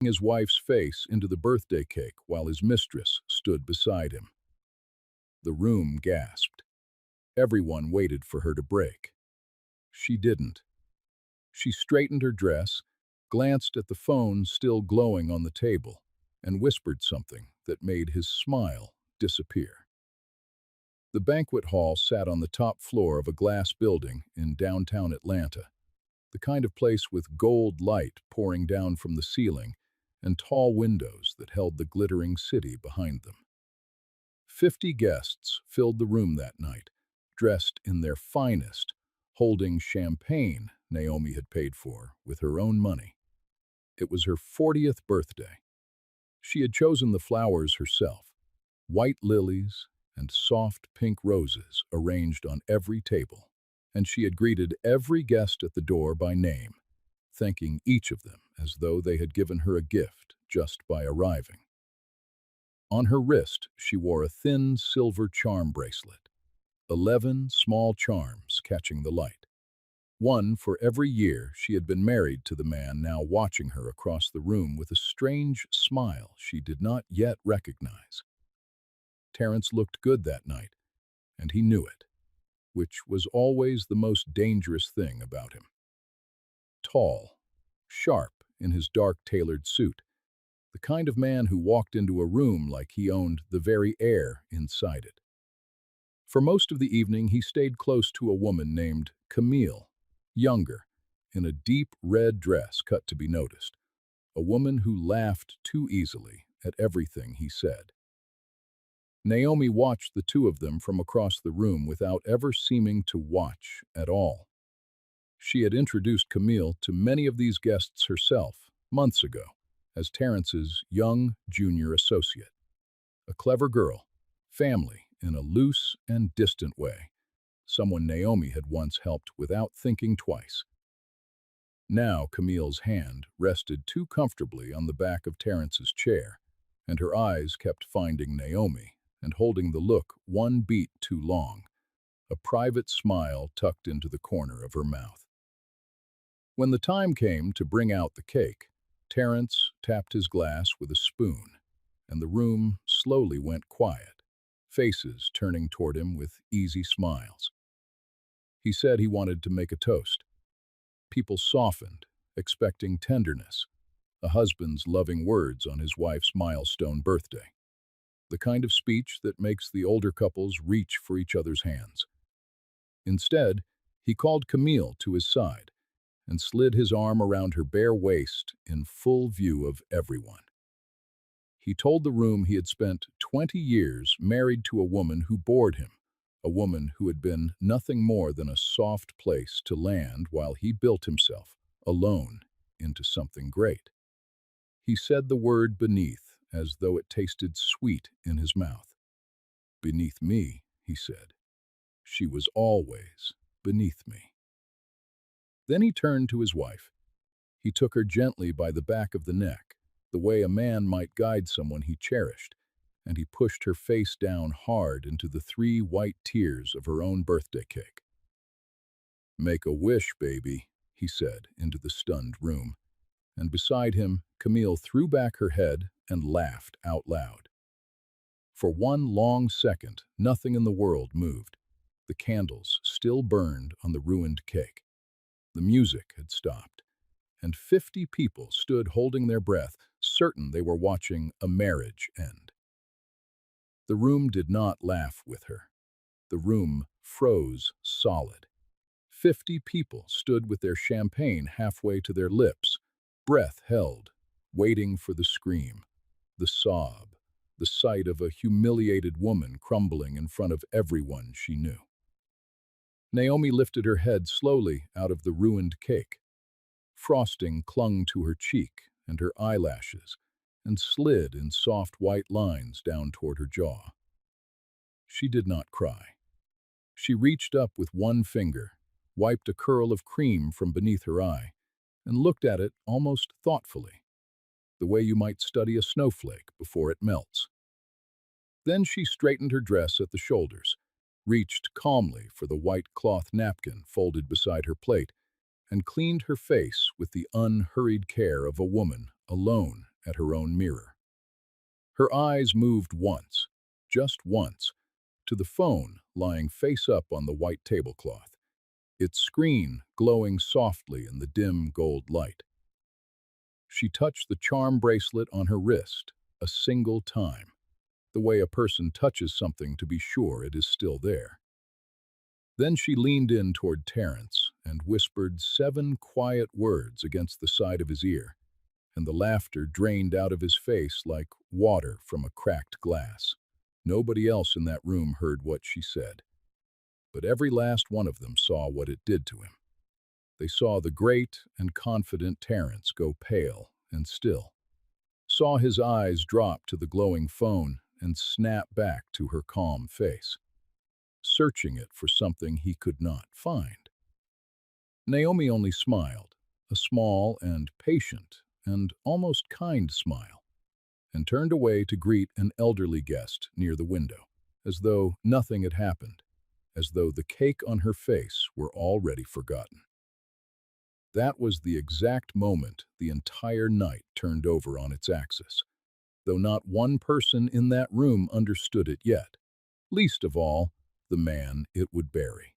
his wife's face into the birthday cake while his mistress stood beside him. The room gasped. Everyone waited for her to break. She didn't. She straightened her dress, glanced at the phone still glowing on the table, and whispered something that made his smile disappear. The banquet hall sat on the top floor of a glass building in downtown Atlanta, the kind of place with gold light pouring down from the ceiling and tall windows that held the glittering city behind them. 50 guests filled the room that night, dressed in their finest, holding champagne Naomi had paid for with her own money. It was her 40th birthday. She had chosen the flowers herself, white lilies and soft pink roses arranged on every table, and she had greeted every guest at the door by name, thanking each of them as though they had given her a gift just by arriving. On her wrist, she wore a thin silver charm bracelet, 11 small charms catching the light. One for every year she had been married to the man now watching her across the room with a strange smile she did not yet recognize. Terence looked good that night, and he knew it, which was always the most dangerous thing about him. Tall, sharp in his dark tailored suit, the kind of man who walked into a room like he owned the very air inside it. For most of the evening, he stayed close to a woman named Camille, younger, in a deep red dress cut to be noticed, a woman who laughed too easily at everything he said. Naomi watched the two of them from across the room without ever seeming to watch at all. She had introduced Camille to many of these guests herself, months ago, as Terence's young junior associate. A clever girl, family in a loose and distant way, someone Naomi had once helped without thinking twice. Now Camille's hand rested too comfortably on the back of Terence's chair, and her eyes kept finding Naomi and holding the look one beat too long, a private smile tucked into the corner of her mouth. When the time came to bring out the cake, Terence tapped his glass with a spoon, and the room slowly went quiet, faces turning toward him with easy smiles. He said he wanted to make a toast. People softened, expecting tenderness, a husband's loving words on his wife's milestone birthday, the kind of speech that makes the older couples reach for each other's hands. Instead, he called Camille to his side and slid his arm around her bare waist in full view of everyone. He told the room he had spent 20 years married to a woman who bored him, a woman who had been nothing more than a soft place to land while he built himself, alone, into something great. He said the word beneath as though it tasted sweet in his mouth. Beneath me, he said. She was always beneath me. Then he turned to his wife. He took her gently by the back of the neck, the way a man might guide someone he cherished, and he pushed her face down hard into the 3 white tears of her own birthday cake. "Make a wish, baby," he said into the stunned room, and beside him, Camille threw back her head and laughed out loud. For one long second, nothing in the world moved. The candles still burned on the ruined cake. The music had stopped, and 50 people stood holding their breath, certain they were watching a marriage end. The room did not laugh with her. The room froze solid. 50 people stood with their champagne halfway to their lips, breath held, waiting for the scream, the sob, the sight of a humiliated woman crumbling in front of everyone she knew. Naomi lifted her head slowly out of the ruined cake. Frosting clung to her cheek and her eyelashes and slid in soft white lines down toward her jaw. She did not cry. She reached up with one finger, wiped a curl of cream from beneath her eye, and looked at it almost thoughtfully, the way you might study a snowflake before it melts. Then she straightened her dress at the shoulders, reached calmly for the white cloth napkin folded beside her plate, and cleaned her face with the unhurried care of a woman alone at her own mirror. Her eyes moved once, just once, to the phone lying face up on the white tablecloth, its screen glowing softly in the dim gold light. She touched the charm bracelet on her wrist a single time, the way a person touches something to be sure it is still there. Then she leaned in toward Terence and whispered 7 quiet words against the side of his ear, and the laughter drained out of his face like water from a cracked glass. Nobody else in that room heard what she said, but every last one of them saw what it did to him. They saw the great and confident Terence go pale and still, saw his eyes drop to the glowing phone and snap back to her calm face, searching it for something he could not find. Naomi only smiled, a small and patient and almost kind smile, and turned away to greet an elderly guest near the window, as though nothing had happened, as though the cake on her face were already forgotten. That was the exact moment the entire night turned over on its axis, though not one person in that room understood it yet, least of all, the man it would bury.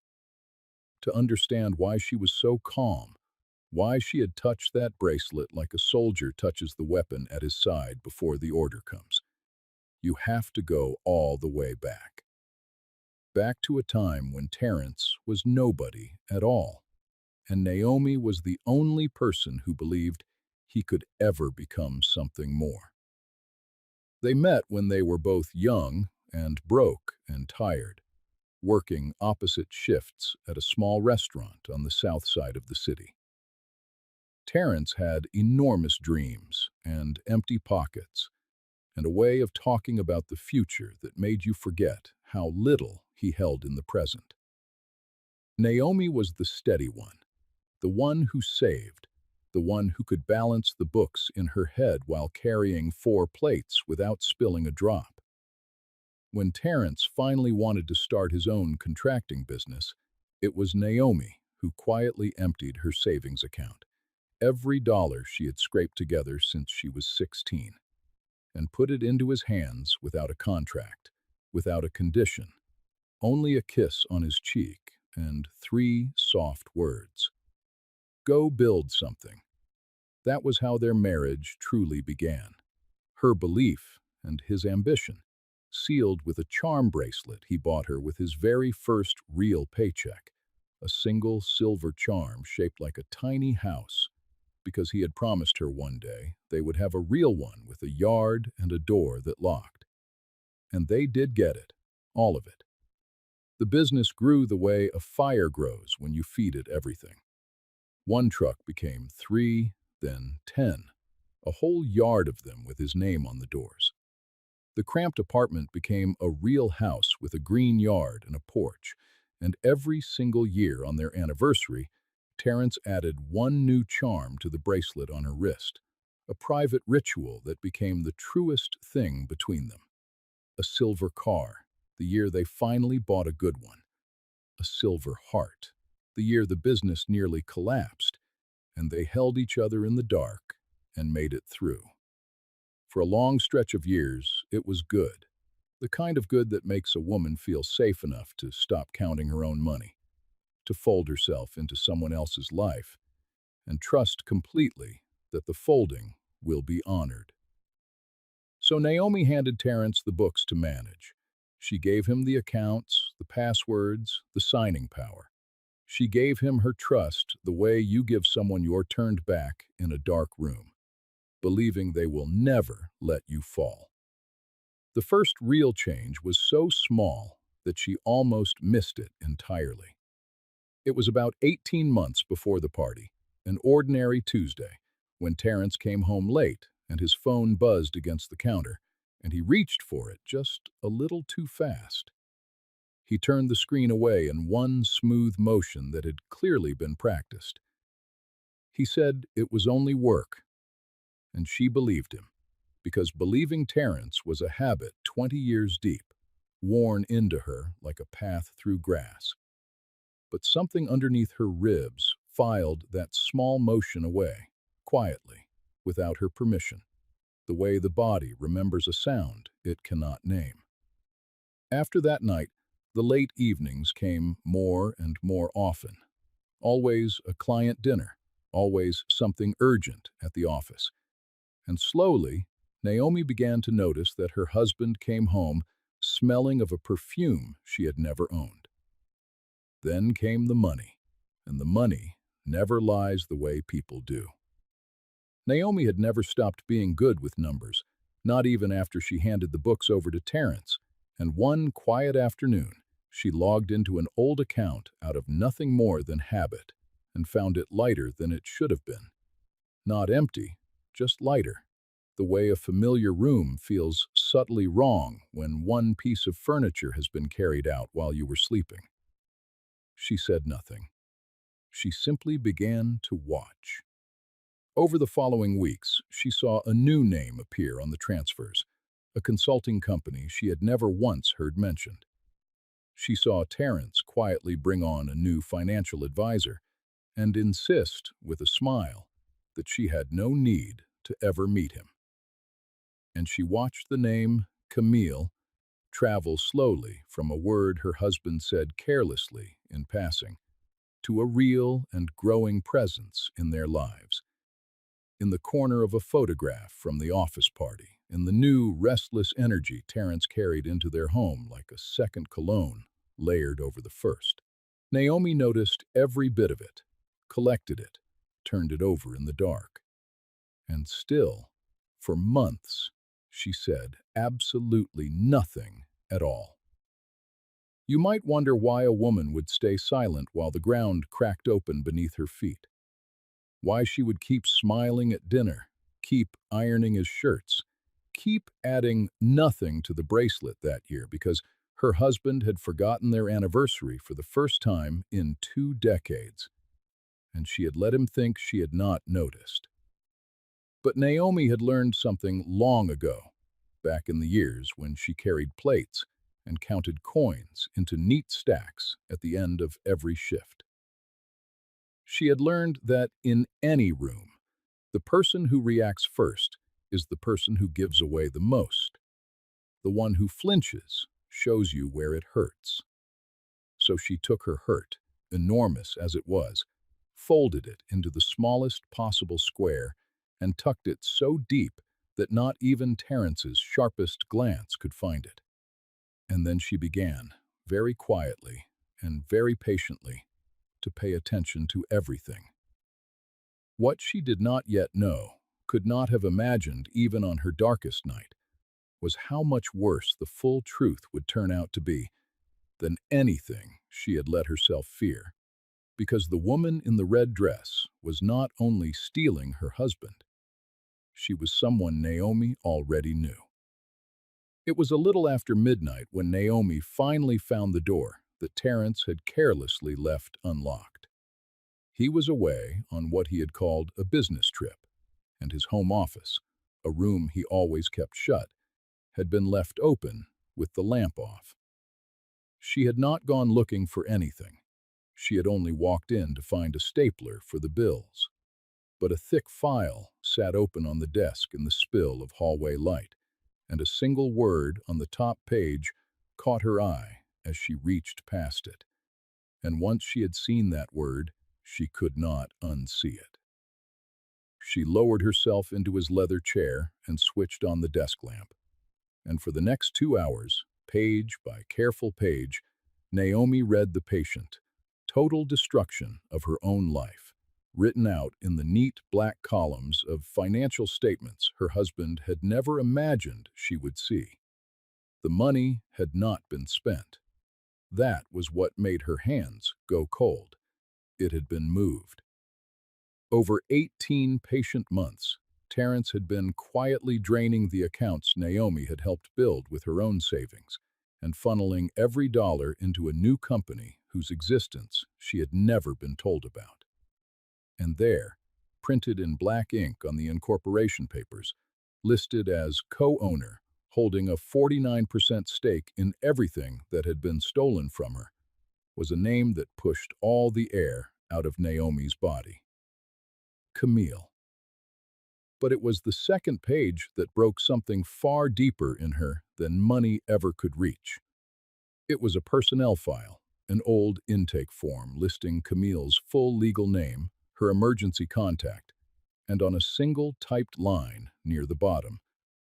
To understand why she was so calm, why she had touched that bracelet like a soldier touches the weapon at his side before the order comes, you have to go all the way back. Back to a time when Terence was nobody at all, and Naomi was the only person who believed he could ever become something more. They met when they were both young and broke and tired, working opposite shifts at a small restaurant on the south side of the city. Terence had enormous dreams and empty pockets, and a way of talking about the future that made you forget how little he held in the present. Naomi was the steady one, the one who saved, the one who could balance the books in her head while carrying 4 plates without spilling a drop. When Terence finally wanted to start his own contracting business, it was Naomi who quietly emptied her savings account, every dollar she had scraped together since she was 16, and put it into his hands without a contract, without a condition, only a kiss on his cheek and 3 soft words. Go build something. That was how their marriage truly began. Her belief and his ambition, sealed with a charm bracelet he bought her with his very first real paycheck, a single silver charm shaped like a tiny house, because he had promised her one day they would have a real one with a yard and a door that locked. And they did get it, all of it. The business grew the way a fire grows when you feed it everything. One truck became 3, then 10, a whole yard of them with his name on the doors. The cramped apartment became a real house with a green yard and a porch, and every single year on their anniversary, Terence added 1 new charm to the bracelet on her wrist, a private ritual that became the truest thing between them. A silver car, the year they finally bought a good one. A silver heart, the year the business nearly collapsed, and they held each other in the dark and made it through. For a long stretch of years, it was good, the kind of good that makes a woman feel safe enough to stop counting her own money, to fold herself into someone else's life, and trust completely that the folding will be honored. So Naomi handed Terence the books to manage. She gave him the accounts, the passwords, the signing power. She gave him her trust the way you give someone your turned back in a dark room, believing they will never let you fall. The first real change was so small that she almost missed it entirely. It was about 18 months before the party, an ordinary Tuesday, when Terence came home late and his phone buzzed against the counter, and he reached for it just a little too fast. He turned the screen away in one smooth motion that had clearly been practiced. He said it was only work, and she believed him, because believing Terence was a habit 20 years deep, worn into her like a path through grass. But something underneath her ribs filed that small motion away, quietly, without her permission. the way the body remembers a sound it cannot name. After that night, the late evenings came more and more often. Always a client dinner, always something urgent at the office. And slowly, Naomi began to notice that her husband came home smelling of a perfume she had never owned. Then came the money, and the money never lies the way people do. Naomi had never stopped being good with numbers, not even after she handed the books over to Terence, and one quiet afternoon, she logged into an old account out of nothing more than habit and found it lighter than it should have been. Not empty, just lighter. The way a familiar room feels subtly wrong when one piece of furniture has been carried out while you were sleeping. She said nothing. She simply began to watch. Over the following weeks, she saw a new name appear on the transfers, a consulting company she had never once heard mentioned. She saw Terence quietly bring on a new financial advisor and insist, with a smile, that she had no need to ever meet him. And she watched the name Camille travel slowly from a word her husband said carelessly in passing to a real and growing presence in their lives. In the corner of a photograph from the office party, in the new, restless energy Terence carried into their home like a second cologne layered over the first. Naomi noticed every bit of it, collected it, turned it over in the dark. And still, for months, she said absolutely nothing at all. You might wonder why a woman would stay silent while the ground cracked open beneath her feet. Why she would keep smiling at dinner, keep ironing his shirts, keep adding nothing to the bracelet that year because her husband had forgotten their anniversary for the first time in 2 decades, and she had let him think she had not noticed. But Naomi had learned something long ago, back in the years when she carried plates and counted coins into neat stacks at the end of every shift. She had learned that in any room, the person who reacts first is the person who gives away the most. The one who flinches shows you where it hurts. So she took her hurt, enormous as it was, folded it into the smallest possible square, and tucked it so deep that not even Terence's sharpest glance could find it. And then she began, very quietly and very patiently, to pay attention to everything. What she did not yet know, could not have imagined even on her darkest night, was how much worse the full truth would turn out to be than anything she had let herself fear, because the woman in the red dress was not only stealing her husband, she was someone Naomi already knew. It was a little after midnight when Naomi finally found the door that Terence had carelessly left unlocked. He was away on what he had called a business trip, and his home office, a room he always kept shut, had been left open with the lamp off. She had not gone looking for anything. She had only walked in to find a stapler for the bills. But a thick file sat open on the desk in the spill of hallway light, and a single word on the top page caught her eye as she reached past it. And once she had seen that word, she could not unsee it. She lowered herself into his leather chair and switched on the desk lamp. And for the next 2 hours, page by careful page, Naomi read the patient, total destruction of her own life, written out in the neat black columns of financial statements her husband had never imagined she would see. The money had not been spent. That was what made her hands go cold. It had been moved. Over 18 patient months, Terence had been quietly draining the accounts Naomi had helped build with her own savings, and funneling every dollar into a new company whose existence she had never been told about. And there, printed in black ink on the incorporation papers, listed as co-owner, holding a 49% stake in everything that had been stolen from her, was a name that pushed all the air out of Naomi's body. Camille. But it was the second page that broke something far deeper in her than money ever could reach. It was a personnel file, an old intake form listing Camille's full legal name, her emergency contact, and on a single typed line near the bottom,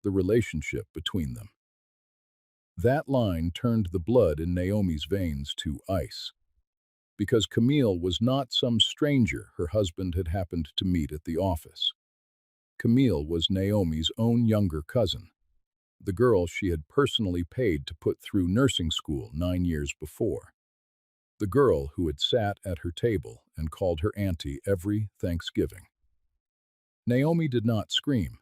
the relationship between them. That line turned the blood in Naomi's veins to ice, because Camille was not some stranger her husband had happened to meet at the office. Camille was Naomi's own younger cousin, the girl she had personally paid to put through nursing school 9 years before. The girl who had sat at her table and called her auntie every Thanksgiving. Naomi did not scream.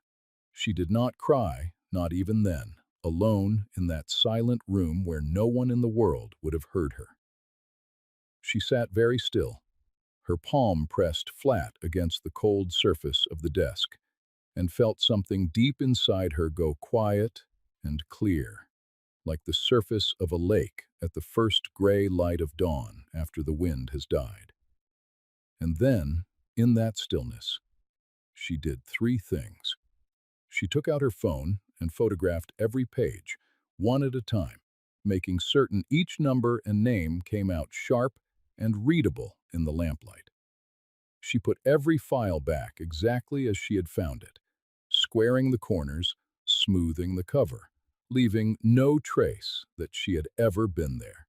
She did not cry, not even then, alone in that silent room where no one in the world would have heard her. She sat very still, her palm pressed flat against the cold surface of the desk, and felt something deep inside her go quiet and clear, like the surface of a lake at the first gray light of dawn after the wind has died. And then, in that stillness, she did three things. She took out her phone and photographed every page, one at a time, making certain each number and name came out sharp and readable in the lamplight. She put every file back exactly as she had found it, squaring the corners, smoothing the cover, leaving no trace that she had ever been there.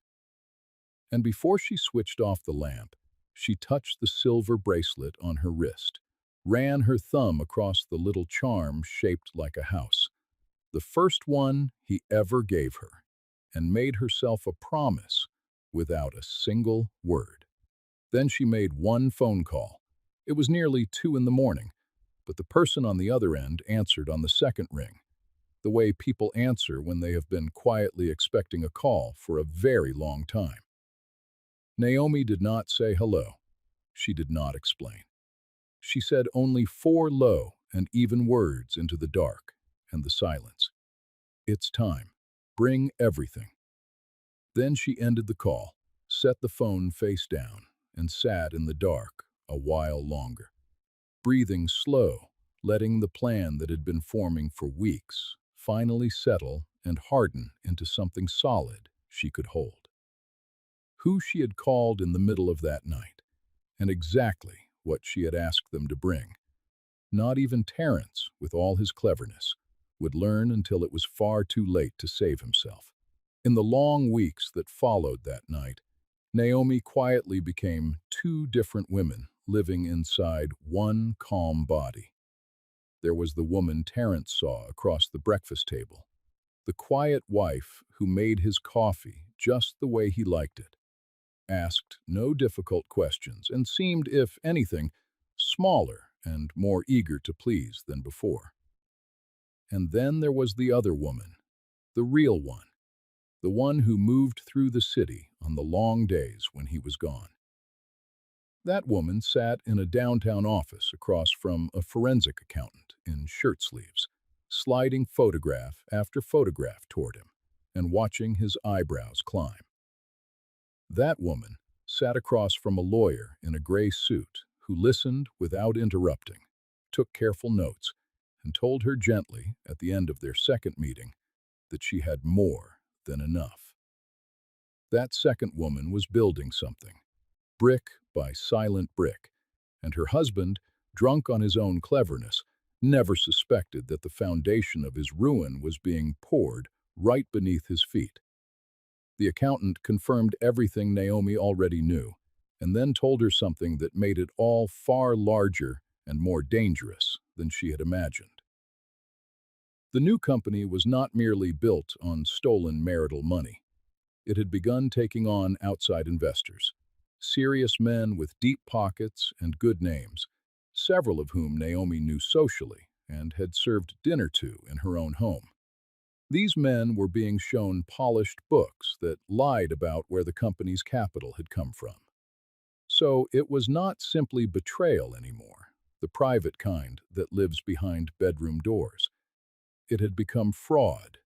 And before she switched off the lamp, she touched the silver bracelet on her wrist, ran her thumb across the little charm shaped like a house, the first one he ever gave her, and made herself a promise without a single word. Then she made one phone call. It was nearly 2 in the morning, but the person on the other end answered on the second ring, the way people answer when they have been quietly expecting a call for a very long time. Naomi did not say hello. She did not explain. She said only 4 low and even words into the dark and the silence. It's time. Bring everything. Then she ended the call, set the phone face down, and sat in the dark a while longer, breathing slow, letting the plan that had been forming for weeks finally settle and harden into something solid she could hold. Who she had called in the middle of that night, and exactly what she had asked them to bring. Not even Terence, with all his cleverness, would learn until it was far too late to save himself. In the long weeks that followed that night, Naomi quietly became 2 different women living inside one calm body. There was the woman Terence saw across the breakfast table, the quiet wife who made his coffee just the way he liked it, asked no difficult questions, and seemed, if anything, smaller and more eager to please than before. And then there was the other woman, the real one, the one who moved through the city on the long days when he was gone. That woman sat in a downtown office across from a forensic accountant in shirt sleeves, sliding photograph after photograph toward him and watching his eyebrows climb. That woman sat across from a lawyer in a gray suit who listened without interrupting, took careful notes, and told her gently at the end of their second meeting that she had more than enough. That second woman was building something, brick by silent brick, and her husband, drunk on his own cleverness, never suspected that the foundation of his ruin was being poured right beneath his feet. The accountant confirmed everything Naomi already knew, and then told her something that made it all far larger and more dangerous than she had imagined. The new company was not merely built on stolen marital money. It had begun taking on outside investors, serious men with deep pockets and good names, several of whom Naomi knew socially and had served dinner to in her own home. These men were being shown polished books that lied about where the company's capital had come from. So it was not simply betrayal anymore, the private kind that lives behind bedroom doors. It had become fraud,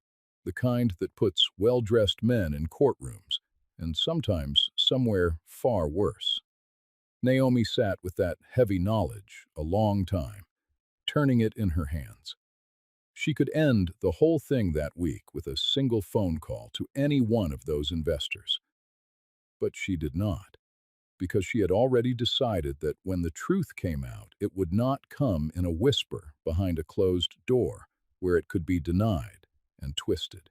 the kind that puts well-dressed men in courtrooms, and sometimes somewhere far worse. Naomi sat with that heavy knowledge a long time, turning it in her hands. She could end the whole thing that week with a single phone call to any one of those investors. But she did not, because she had already decided that when the truth came out, it would not come in a whisper behind a closed door where it could be denied and twisted.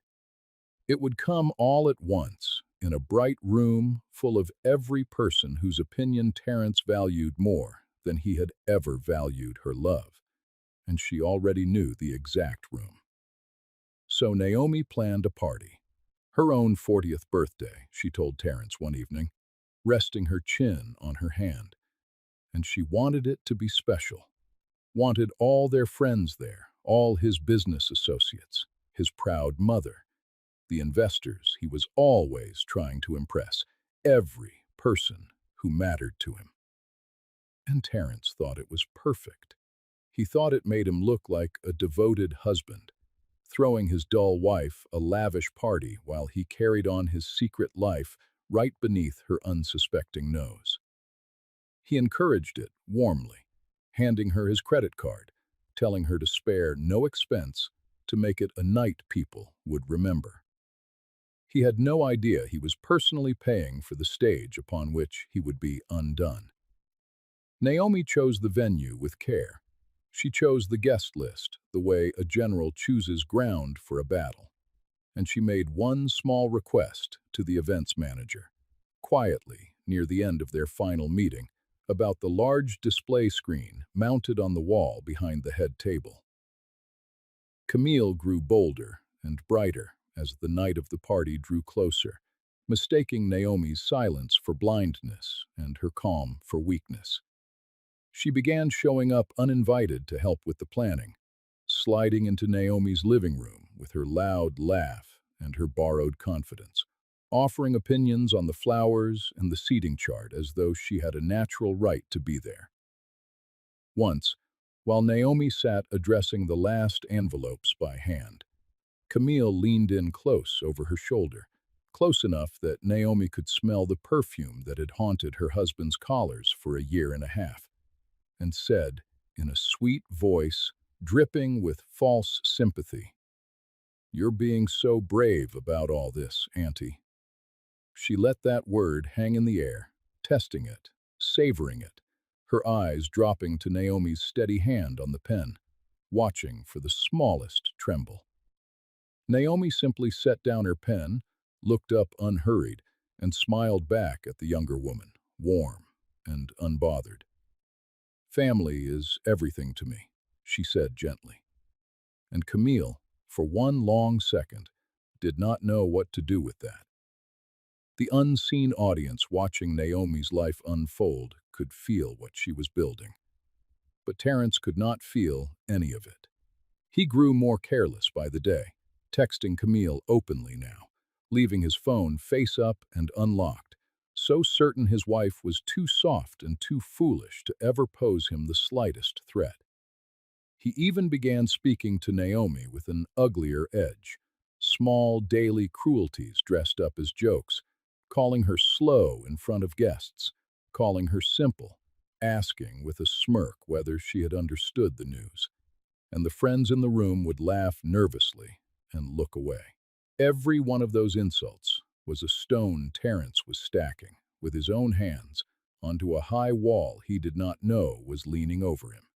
It would come all at once, in a bright room full of every person whose opinion Terence valued more than he had ever valued her love, and she already knew the exact room. So Naomi planned a party. Her own 40th birthday, she told Terence one evening, resting her chin on her hand. And she wanted it to be special. Wanted all their friends there, all his business associates, his proud mother, the investors he was always trying to impress, every person who mattered to him. And Terence thought it was perfect. He thought it made him look like a devoted husband, throwing his dull wife a lavish party while he carried on his secret life right beneath her unsuspecting nose. He encouraged it warmly, handing her his credit card, telling her to spare no expense to make it a night people would remember. He had no idea he was personally paying for the stage upon which he would be undone. Naomi chose the venue with care. She chose the guest list the way a general chooses ground for a battle. And she made one small request to the events manager, quietly near the end of their final meeting, about the large display screen mounted on the wall behind the head table. Camille grew bolder and brighter as the night of the party drew closer, mistaking Naomi's silence for blindness and her calm for weakness. She began showing up uninvited to help with the planning, sliding into Naomi's living room with her loud laugh and her borrowed confidence, offering opinions on the flowers and the seating chart as though she had a natural right to be there. Once, while Naomi sat addressing the last envelopes by hand, Camille leaned in close over her shoulder, close enough that Naomi could smell the perfume that had haunted her husband's collars for a year and a half, and said, in a sweet voice dripping with false sympathy, "You're being so brave about all this, Auntie." She let that word hang in the air, testing it, savoring it, her eyes dropping to Naomi's steady hand on the pen, watching for the smallest tremble. Naomi simply set down her pen, looked up unhurried, and smiled back at the younger woman, warm and unbothered. "Family is everything to me," she said gently. And Camille, for one long second, did not know what to do with that. The unseen audience watching Naomi's life unfold could feel what she was building. But Terence could not feel any of it. He grew more careless by the day, texting Camille openly now, leaving his phone face up and unlocked, so certain his wife was too soft and too foolish to ever pose him the slightest threat. He even began speaking to Naomi with an uglier edge, small daily cruelties dressed up as jokes, calling her slow in front of guests, calling her simple, asking with a smirk whether she had understood the news. And the friends in the room would laugh nervously and look away. Every one of those insults was a stone Terence was stacking, with his own hands, onto a high wall he did not know was leaning over him.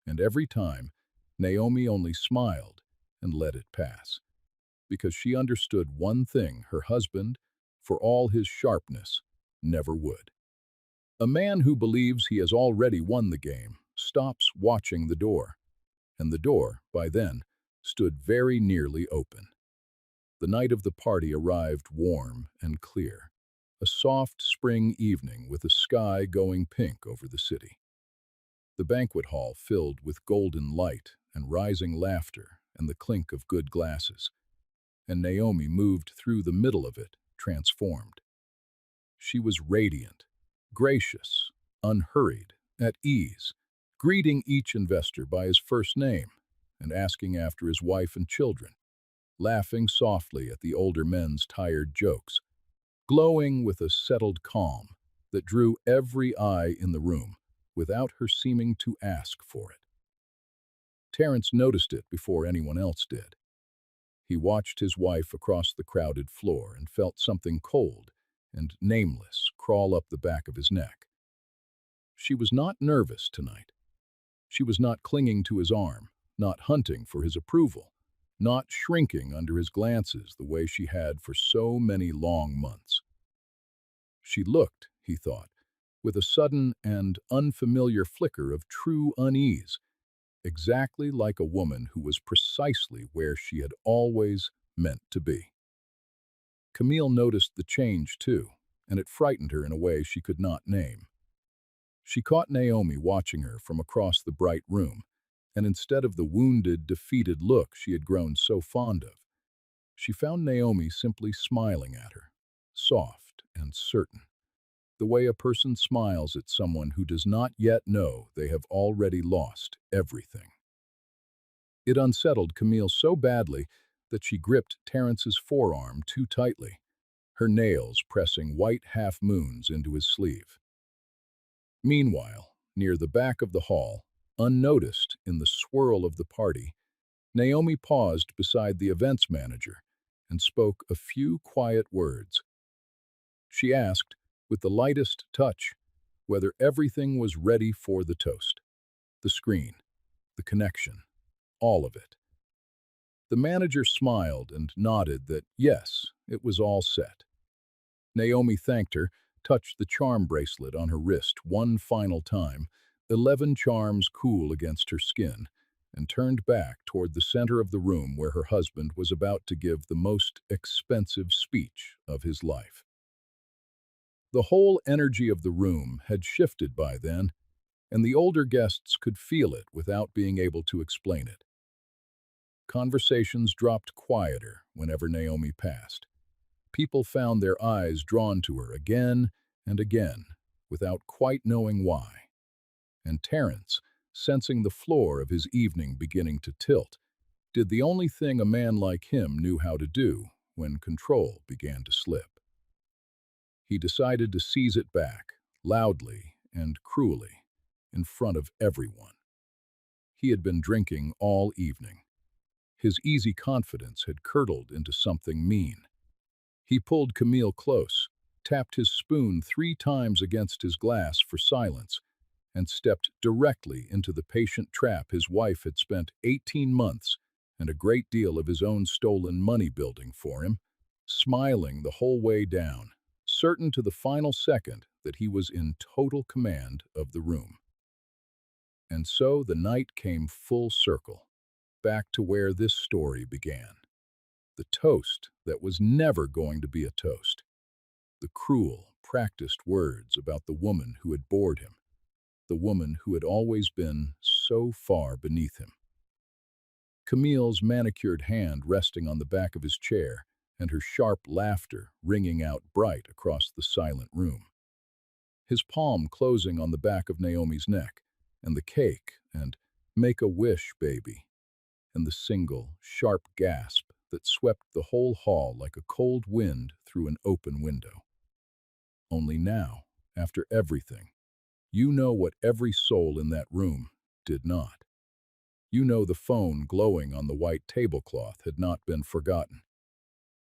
And every time, Naomi only smiled and let it pass, because she understood one thing her husband, for all his sharpness, never would. A man who believes he has already won the game stops watching the door, and the door, by then, stood very nearly open. The night of the party arrived warm and clear, a soft spring evening with a sky going pink over the city. The banquet hall filled with golden light and rising laughter and the clink of good glasses, and Naomi moved through the middle of it, transformed. She was radiant, gracious, unhurried, at ease, greeting each investor by his first name and asking after his wife and children, laughing softly at the older men's tired jokes, glowing with a settled calm that drew every eye in the room without her seeming to ask for it. Terence noticed it before anyone else did. He watched his wife across the crowded floor and felt something cold and nameless crawl up the back of his neck. She was not nervous tonight. She was not clinging to his arm, not hunting for his approval, not shrinking under his glances the way she had for so many long months. She looked, he thought, with a sudden and unfamiliar flicker of true unease, exactly like a woman who was precisely where she had always meant to be. Camille noticed the change too, and it frightened her in a way she could not name. She caught Naomi watching her from across the bright room, and instead of the wounded, defeated look she had grown so fond of, she found Naomi simply smiling at her, soft and certain, the way a person smiles at someone who does not yet know they have already lost everything. It unsettled Camille so badly that she gripped Terence's forearm too tightly, her nails pressing white half-moons into his sleeve. Meanwhile, near the back of the hall, unnoticed in the swirl of the party, Naomi paused beside the events manager and spoke a few quiet words. She asked, with the lightest touch, whether everything was ready for the toast. The screen, the connection, all of it. The manager smiled and nodded that yes, it was all set. Naomi thanked her, touched the charm bracelet on her wrist one final time, 11 charms cool against her skin, and turned back toward the center of the room where her husband was about to give the most expensive speech of his life. The whole energy of the room had shifted by then, and the older guests could feel it without being able to explain it. Conversations dropped quieter whenever Naomi passed. People found their eyes drawn to her again and again, without quite knowing why. And Terence, sensing the floor of his evening beginning to tilt, did the only thing a man like him knew how to do when control began to slip. He decided to seize it back, loudly and cruelly, in front of everyone. He had been drinking all evening. His easy confidence had curdled into something mean. He pulled Camille close, tapped his spoon 3 times against his glass for silence, and stepped directly into the patient trap his wife had spent 18 months and a great deal of his own stolen money building for him, smiling the whole way down, certain to the final second that he was in total command of the room. And so the night came full circle, back to where this story began. The toast that was never going to be a toast. The cruel, practiced words about the woman who had bored him, the woman who had always been so far beneath him. Camille's manicured hand resting on the back of his chair, and her sharp laughter ringing out bright across the silent room. His palm closing on the back of Naomi's neck, and the cake, and "Make a wish, baby," and the single, sharp gasp that swept the whole hall like a cold wind through an open window. Only now, after everything, you know what every soul in that room did not. You know the phone glowing on the white tablecloth had not been forgotten.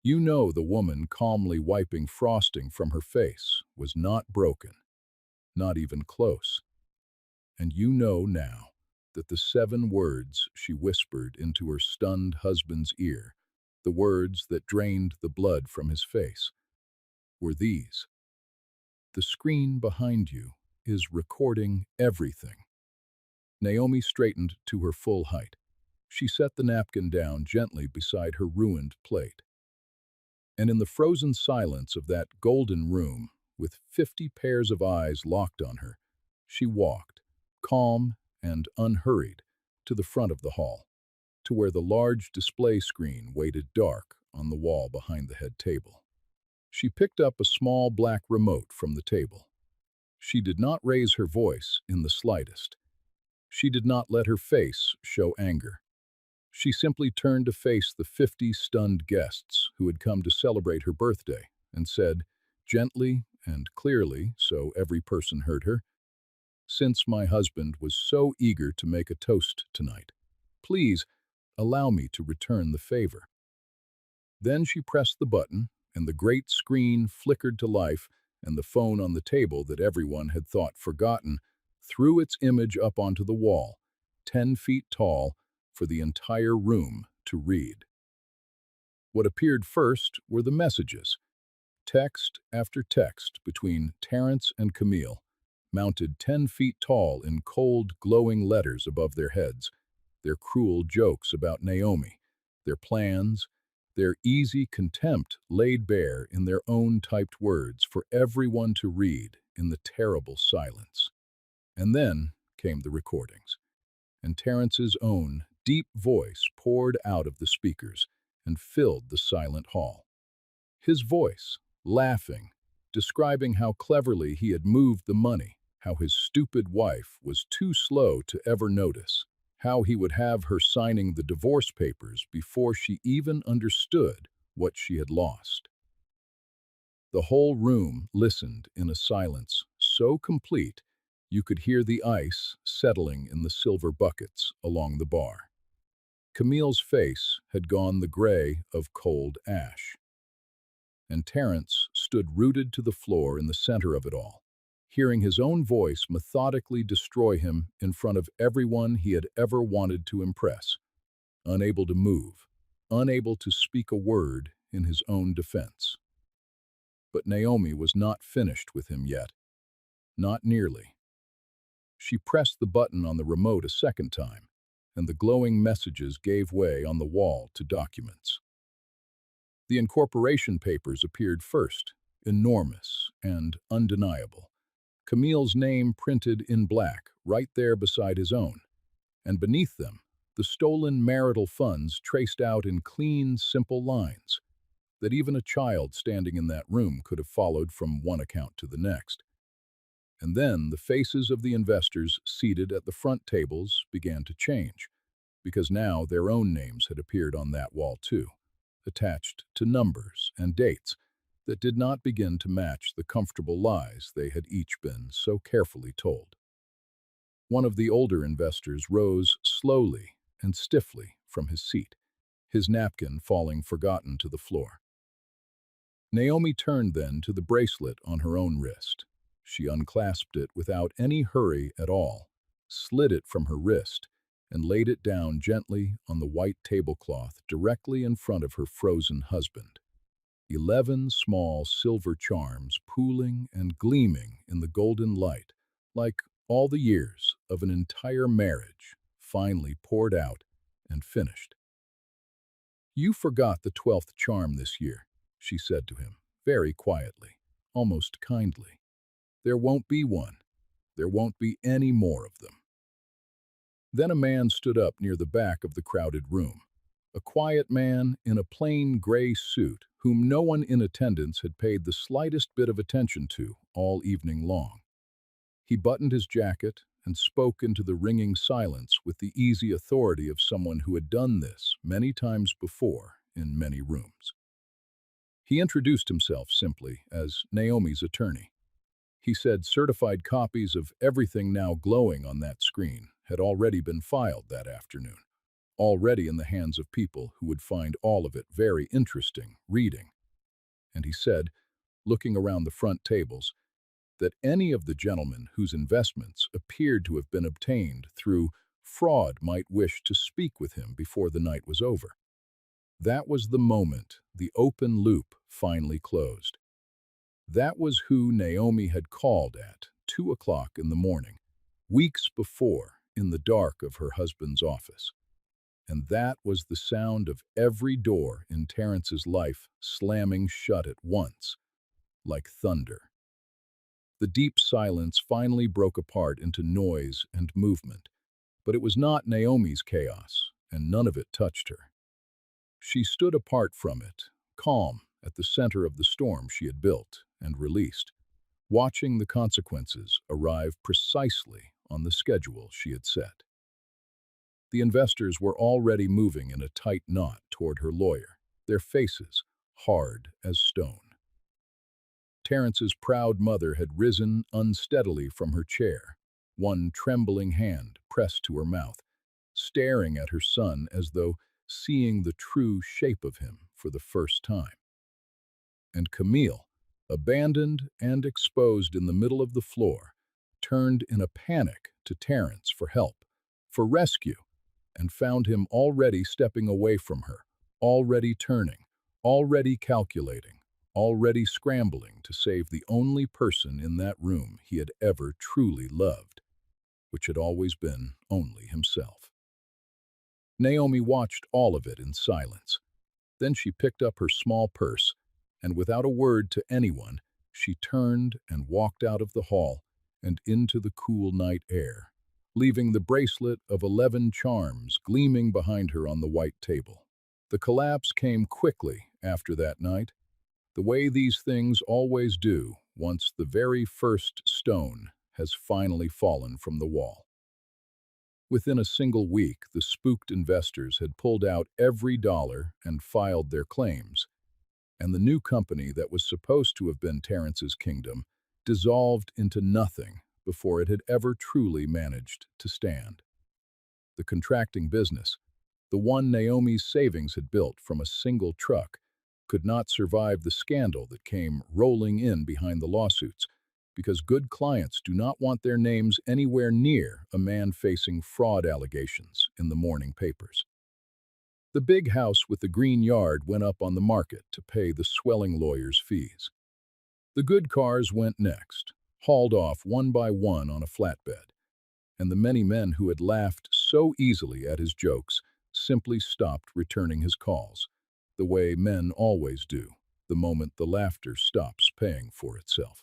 You know the woman calmly wiping frosting from her face was not broken, not even close. And you know now that the 7 words she whispered into her stunned husband's ear, the words that drained the blood from his face, were these: "The screen behind you is recording everything." Naomi straightened to her full height. She set the napkin down gently beside her ruined plate. And in the frozen silence of that golden room, with 50 pairs of eyes locked on her, she walked, calm and unhurried, to the front of the hall, to where the large display screen waited dark on the wall behind the head table. She picked up a small black remote from the table. She did not raise her voice in the slightest. She did not let her face show anger. She simply turned to face the 50 stunned guests who had come to celebrate her birthday and said, gently and clearly so every person heard her, "Since my husband was so eager to make a toast tonight, Please, allow me to return the favor." Then she pressed the button, and the great screen flickered to life, and the phone on the table that everyone had thought forgotten threw its image up onto the wall, 10 feet tall, for the entire room to read. What appeared first were the messages, text after text between Terence and Camille, mounted 10 feet tall in cold, glowing letters above their heads, their cruel jokes about Naomi, their plans, their easy contempt laid bare in their own typed words for everyone to read in the terrible silence. And then came the recordings, and Terence's own deep voice poured out of the speakers and filled the silent hall. His voice, laughing, describing how cleverly he had moved the money, how his stupid wife was too slow to ever notice, how he would have her signing the divorce papers before she even understood what she had lost. The whole room listened in a silence so complete you could hear the ice settling in the silver buckets along the bar. Camille's face had gone the gray of cold ash, and Terence stood rooted to the floor in the center of it all, hearing his own voice methodically destroy him in front of everyone he had ever wanted to impress, unable to move, unable to speak a word in his own defense. But Naomi was not finished with him yet. Not nearly. She pressed the button on the remote a second time, and the glowing messages gave way on the wall to documents. The incorporation papers appeared first, enormous and undeniable. Camille's name printed in black, right there beside his own, and beneath them, the stolen marital funds traced out in clean, simple lines that even a child standing in that room could have followed from one account to the next. And then the faces of the investors seated at the front tables began to change, because now their own names had appeared on that wall too, attached to numbers and dates that did not begin to match the comfortable lies they had each been so carefully told. One of the older investors rose slowly and stiffly from his seat, his napkin falling forgotten to the floor. Naomi turned then to the bracelet on her own wrist. She unclasped it without any hurry at all, slid it from her wrist, and laid it down gently on the white tablecloth directly in front of her frozen husband. 11 small silver charms pooling and gleaming in the golden light, like all the years of an entire marriage, finally poured out and finished. "You forgot the 12th charm this year," she said to him, very quietly, almost kindly. "There won't be one. There won't be any more of them." Then a man stood up near the back of the crowded room. A quiet man in a plain gray suit whom no one in attendance had paid the slightest bit of attention to all evening long. He buttoned his jacket and spoke into the ringing silence with the easy authority of someone who had done this many times before in many rooms. He introduced himself simply as Naomi's attorney. He said certified copies of everything now glowing on that screen had already been filed that afternoon, already in the hands of people who would find all of it very interesting reading. And he said, looking around the front tables, that any of the gentlemen whose investments appeared to have been obtained through fraud might wish to speak with him before the night was over. That was the moment the open loop finally closed. That was who Naomi had called at 2 o'clock in the morning, weeks before, in the dark of her husband's office. And that was the sound of every door in Terence's life slamming shut at once, like thunder. The deep silence finally broke apart into noise and movement, but it was not Naomi's chaos, and none of it touched her. She stood apart from it, calm at the center of the storm she had built and released, watching the consequences arrive precisely on the schedule she had set. The investors were already moving in a tight knot toward her lawyer, their faces hard as stone. Terence's proud mother had risen unsteadily from her chair, one trembling hand pressed to her mouth, staring at her son as though seeing the true shape of him for the first time. And Camille, abandoned and exposed in the middle of the floor, turned in a panic to Terence for help, for rescue, and found him already stepping away from her, already turning, already calculating, already scrambling to save the only person in that room he had ever truly loved, which had always been only himself. Naomi watched all of it in silence. Then she picked up her small purse, and without a word to anyone, she turned and walked out of the hall and into the cool night air, leaving the bracelet of 11 charms gleaming behind her on the white table. The collapse came quickly after that night, the way these things always do once the very first stone has finally fallen from the wall. Within a single week, the spooked investors had pulled out every dollar and filed their claims, and the new company that was supposed to have been Terrence's kingdom dissolved into nothing before it had ever truly managed to stand. The contracting business, the one Naomi's savings had built from a single truck, could not survive the scandal that came rolling in behind the lawsuits, because good clients do not want their names anywhere near a man facing fraud allegations in the morning papers. The big house with the green yard went up on the market to pay the swelling lawyer's fees. The good cars went next, hauled off one by one on a flatbed, and the many men who had laughed so easily at his jokes simply stopped returning his calls, the way men always do the moment the laughter stops paying for itself.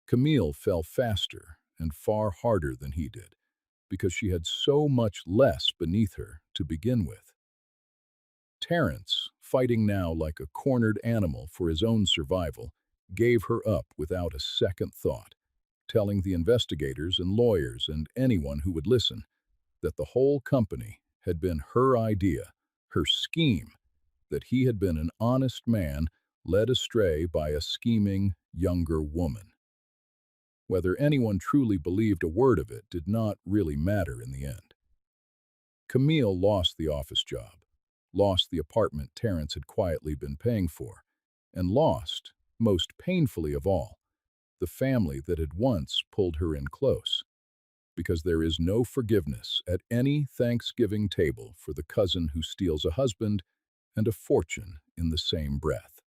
Camille fell faster and far harder than he did, because she had so much less beneath her to begin with. Terence, fighting now like a cornered animal for his own survival, gave her up without a second thought, telling the investigators and lawyers and anyone who would listen that the whole company had been her idea, her scheme, that he had been an honest man led astray by a scheming younger woman. Whether anyone truly believed a word of it did not really matter in the end. Camille lost the office job, lost the apartment Terence had quietly been paying for, and lost, most painfully of all, the family that had once pulled her in close, because there is no forgiveness at any Thanksgiving table for the cousin who steals a husband and a fortune in the same breath.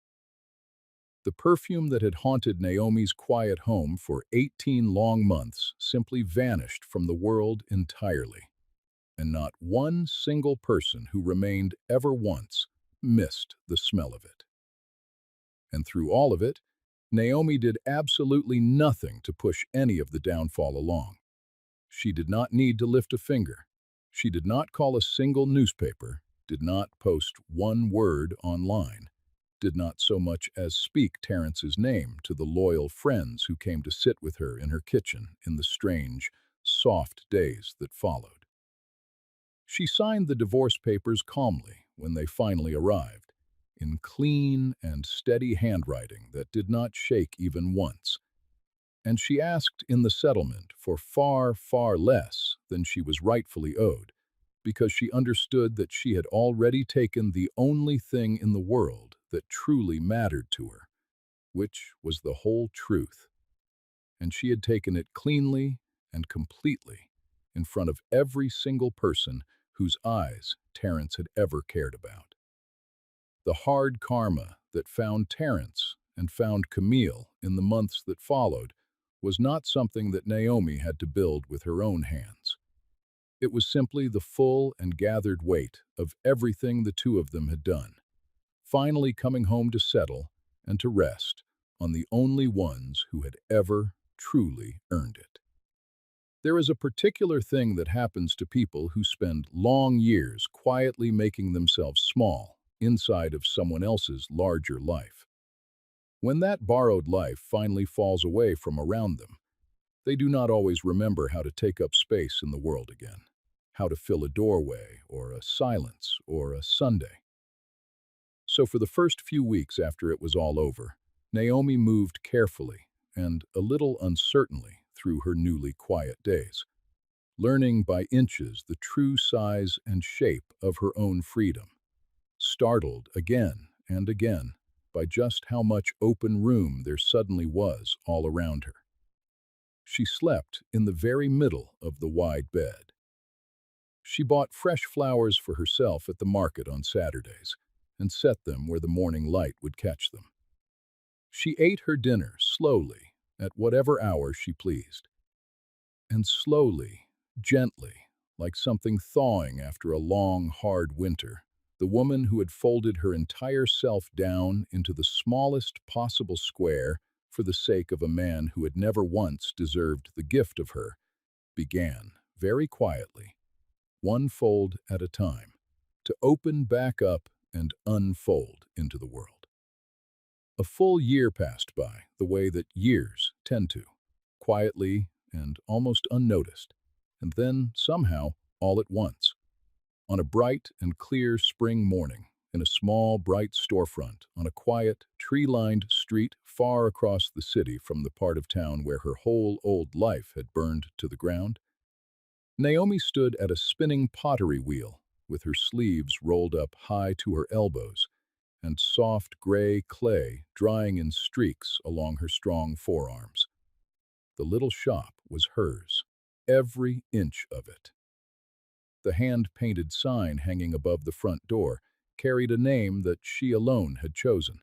The perfume that had haunted Naomi's quiet home for 18 long months simply vanished from the world entirely, and not one single person who remained ever once missed the smell of it. And through all of it, Naomi did absolutely nothing to push any of the downfall along. She did not need to lift a finger. She did not call a single newspaper, did not post one word online, did not so much as speak Terrence's name to the loyal friends who came to sit with her in her kitchen in the strange, soft days that followed. She signed the divorce papers calmly when they finally arrived, in clean and steady handwriting that did not shake even once, and she asked in the settlement for far, far less than she was rightfully owed, because she understood that she had already taken the only thing in the world that truly mattered to her, which was the whole truth. And she had taken it cleanly and completely in front of every single person whose eyes Terence had ever cared about. The hard karma that found Terence and found Camille in the months that followed was not something that Naomi had to build with her own hands. It was simply the full and gathered weight of everything the two of them had done, finally coming home to settle and to rest on the only ones who had ever truly earned it. There is a particular thing that happens to people who spend long years quietly making themselves small inside of someone else's larger life. When that borrowed life finally falls away from around them, they do not always remember how to take up space in the world again, how to fill a doorway or a silence or a Sunday. So for the first few weeks after it was all over, Naomi moved carefully and a little uncertainly through her newly quiet days, learning by inches the true size and shape of her own freedom, startled again and again by just how much open room there suddenly was all around her. She slept in the very middle of the wide bed. She bought fresh flowers for herself at the market on Saturdays and set them where the morning light would catch them. She ate her dinner slowly at whatever hour she pleased, and slowly, gently, like something thawing after a long, hard winter, the woman who had folded her entire self down into the smallest possible square for the sake of a man who had never once deserved the gift of her, began, very quietly, one fold at a time, to open back up and unfold into the world. A full year passed by, the way that years tend to, quietly and almost unnoticed, and then, somehow, all at once, on a bright and clear spring morning, in a small, bright storefront on a quiet, tree-lined street far across the city from the part of town where her whole old life had burned to the ground, Naomi stood at a spinning pottery wheel, with her sleeves rolled up high to her elbows, and soft gray clay drying in streaks along her strong forearms. The little shop was hers, every inch of it. The hand-painted sign hanging above the front door carried a name that she alone had chosen,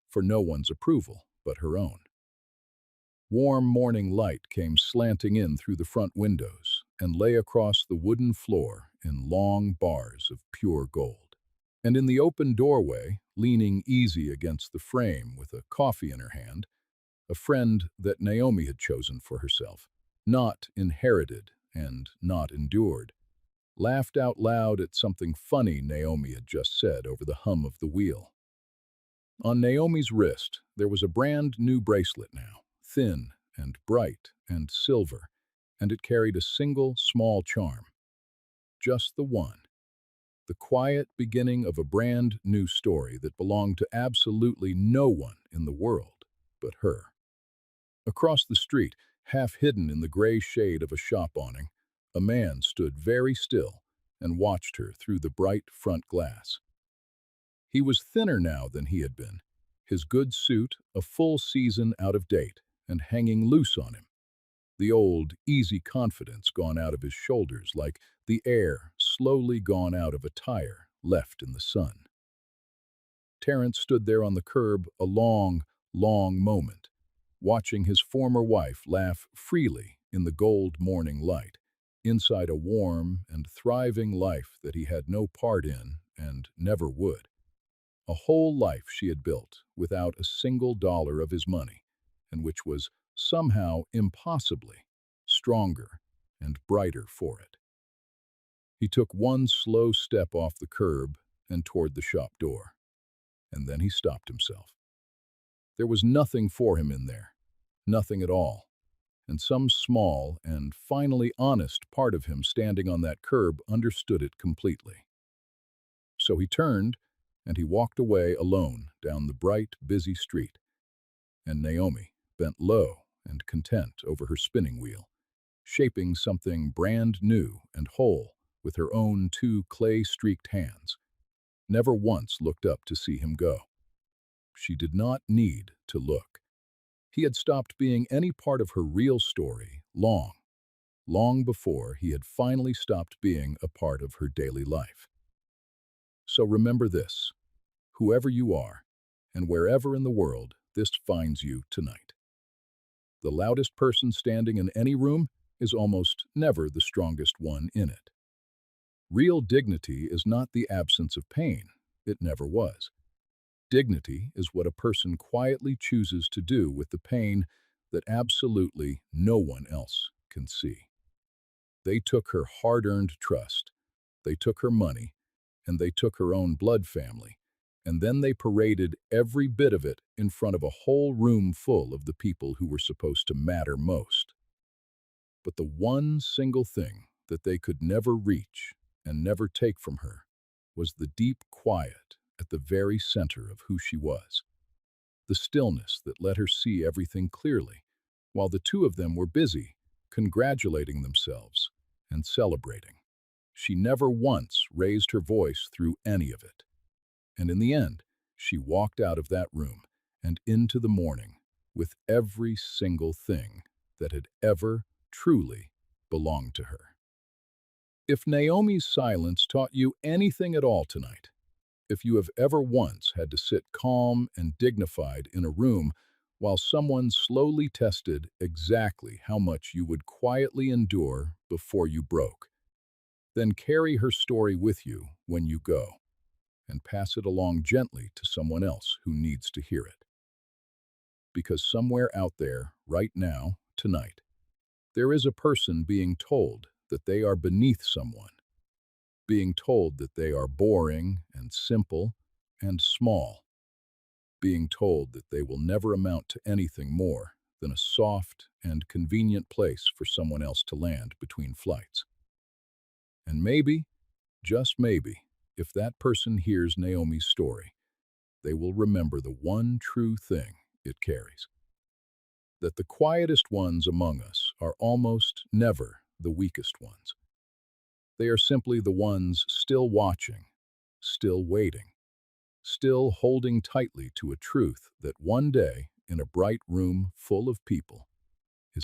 for no one's approval but her own. Warm morning light came slanting in through the front windows and lay across the wooden floor in long bars of pure gold. And in the open doorway, leaning easy against the frame with a coffee in her hand, a friend that Naomi had chosen for herself, not inherited and not endured, laughed out loud at something funny Naomi had just said over the hum of the wheel. On Naomi's wrist, there was a brand new bracelet now, thin and bright and silver, and it carried a single small charm. Just the one. The quiet beginning of a brand new story that belonged to absolutely no one in the world but her. Across the street, half hidden in the gray shade of a shop awning, a man stood very still and watched her through the bright front glass. He was thinner now than he had been, his good suit a full season out of date and hanging loose on him, the old, easy confidence gone out of his shoulders like the air slowly gone out of a tire left in the sun. Terence stood there on the curb a long, long moment, watching his former wife laugh freely in the gold morning light, inside a warm and thriving life that he had no part in and never would. A whole life she had built without a single dollar of his money, and which was somehow impossibly stronger and brighter for it. He took one slow step off the curb and toward the shop door, and then he stopped himself. There was nothing for him in there, nothing at all, and some small and finally honest part of him standing on that curb understood it completely. So he turned, and he walked away alone down the bright, busy street, and Naomi bent low and content over her spinning wheel, shaping something brand new and whole with her own two clay-streaked hands, never once looked up to see him go. She did not need to look. He had stopped being any part of her real story long, long before he had finally stopped being a part of her daily life. So remember this, whoever you are, and wherever in the world this finds you tonight. The loudest person standing in any room is almost never the strongest one in it. Real dignity is not the absence of pain. It never was. Dignity is what a person quietly chooses to do with the pain that absolutely no one else can see. They took her hard-earned trust, they took her money, and they took her own blood family, and then they paraded every bit of it in front of a whole room full of the people who were supposed to matter most. But the one single thing that they could never reach and never take from her was the deep quiet at the very center of who she was. The stillness that let her see everything clearly, while the two of them were busy, congratulating themselves and celebrating. She never once raised her voice through any of it. And in the end, she walked out of that room and into the morning with every single thing that had ever truly belonged to her. If Naomi's silence taught you anything at all tonight, if you have ever once had to sit calm and dignified in a room while someone slowly tested exactly how much you would quietly endure before you broke, then carry her story with you when you go and pass it along gently to someone else who needs to hear it. Because somewhere out there, right now, tonight, there is a person being told that they are beneath someone, being told that they are boring and simple and small, being told that they will never amount to anything more than a soft and convenient place for someone else to land between flights. And maybe, just maybe, if that person hears Naomi's story, they will remember the one true thing it carries. That the quietest ones among us are almost never the weakest ones. They are simply the ones still watching, still waiting, still holding tightly to a truth that one day, in a bright room full of people,